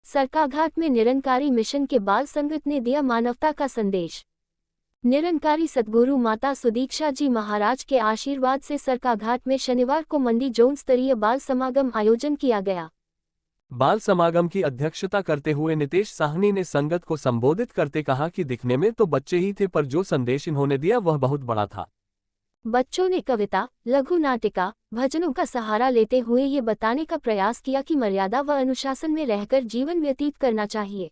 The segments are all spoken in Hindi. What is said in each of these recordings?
सरकाघाट में निरंकारी मिशन के बाल संगत ने दिया मानवता का संदेश। निरंकारी सद्गुरु माता सुदीक्षा जी महाराज के आशीर्वाद से सरकाघाट में शनिवार को मंडी जोन स्तरीय बाल समागम आयोजन किया गया। बाल समागम की अध्यक्षता करते हुए नितेश साहनी ने संगत को संबोधित करते कहा कि दिखने में तो बच्चे ही थे, पर जो संदेश इन्होंने दिया वह बहुत बड़ा था। बच्चों ने कविता, लघु नाटिका, भजनों का सहारा लेते हुए ये बताने का प्रयास किया कि मर्यादा व अनुशासन में रहकर जीवन व्यतीत करना चाहिए।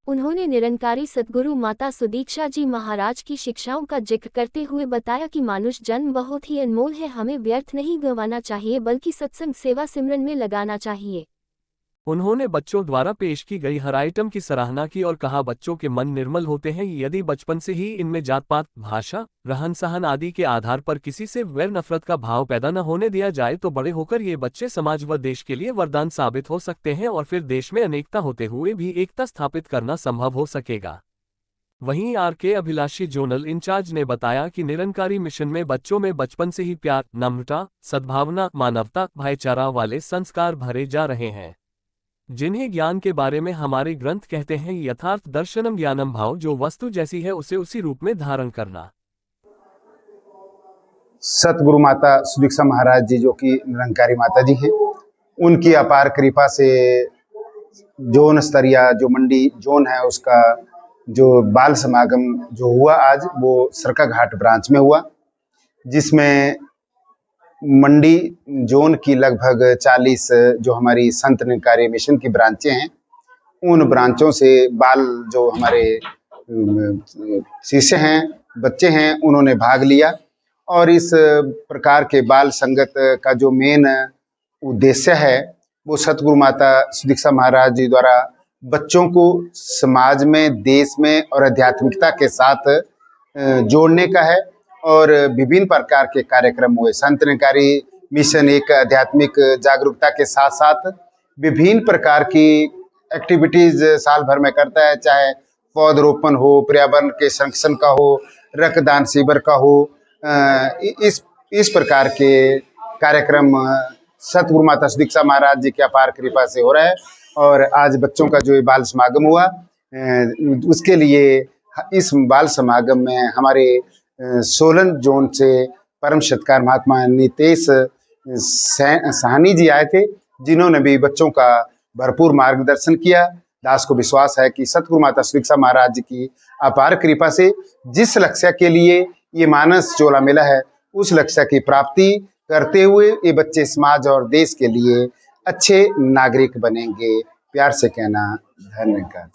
उन्होंने निरंकारी सद्गुरु माता सुदीक्षा जी महाराज की शिक्षाओं का जिक्र करते हुए बताया कि मानुष जन्म बहुत ही अनमोल है, हमें व्यर्थ नहीं गंवाना चाहिए बल्कि सत्संग सेवा सिमरन में लगाना चाहिए। उन्होंने बच्चों द्वारा पेश की गई हर आइटम की सराहना की और कहा बच्चों के मन निर्मल होते हैं यदि बचपन से ही इनमें जात पात, भाषा, रहन सहन आदि के आधार पर किसी से वैर नफरत का भाव पैदा न होने दिया जाए तो बड़े होकर ये बच्चे समाज व देश के लिए वरदान साबित हो सकते हैं और फिर देश में अनेकता होते हुए भी एकता स्थापित करना संभव हो सकेगा। वहीं आर.के. अभिलाषी जोनल इंचार्ज ने बताया कि निरंकारी मिशन में बच्चों में बचपन से ही प्यार, नम्रता, सद्भावना, मानवता, भाईचारा वाले संस्कार भरे जा रहे हैं, जिन्हें ज्ञान के बारे में हमारे ग्रंथ कहते हैं यथार्थ दर्शनम ज्ञानम, भाव जो वस्तु जैसी है उसे उसी रूप में धारण करना। सतगुरु माता सुदीक्षा महाराज जी जो कि निरंकारी माता जी हैं, उनकी अपार कृपा से जोन स्तरीय जो मंडी जोन है उसका जो बाल समागम जो हुआ आज वो सरकाघाट ब्रांच में हुआ, जिसमें मंडी जोन की लगभग 40 जो हमारी संत निरंकारी मिशन की ब्रांचें हैं, उन ब्रांचों से बाल जो हमारे शिष्य हैं, बच्चे हैं, उन्होंने भाग लिया। और इस प्रकार के बाल संगत का जो मेन उद्देश्य है वो सतगुरु माता सुदीक्षा महाराज जी द्वारा बच्चों को समाज में, देश में और आध्यात्मिकता के साथ जोड़ने का है। और विभिन्न प्रकार के कार्यक्रम हुए। संत निरंकारी मिशन एक आध्यात्मिक जागरूकता के साथ साथ विभिन्न प्रकार की एक्टिविटीज साल भर में करता है, चाहे पौधरोपण हो, पर्यावरण के संरक्षण का हो, रक्तदान शिविर का हो। इस प्रकार के कार्यक्रम सतगुरु माता सुदीक्षा महाराज जी के अपार कृपा से हो रहा है। और आज बच्चों का जो बाल समागम हुआ, उसके लिए इस बाल समागम में हमारे सोलन जोन से परम सत्कार महात्मा नितेश साहनी जी आए थे, जिन्होंने भी बच्चों का भरपूर मार्गदर्शन किया। दास को विश्वास है कि सतगुरु माता सुदीक्षा महाराज जी की अपार कृपा से जिस लक्ष्य के लिए ये मानस चोला मिला है, उस लक्ष्य की प्राप्ति करते हुए ये बच्चे समाज और देश के लिए अच्छे नागरिक बनेंगे। प्यार से कहना, धन्यवाद।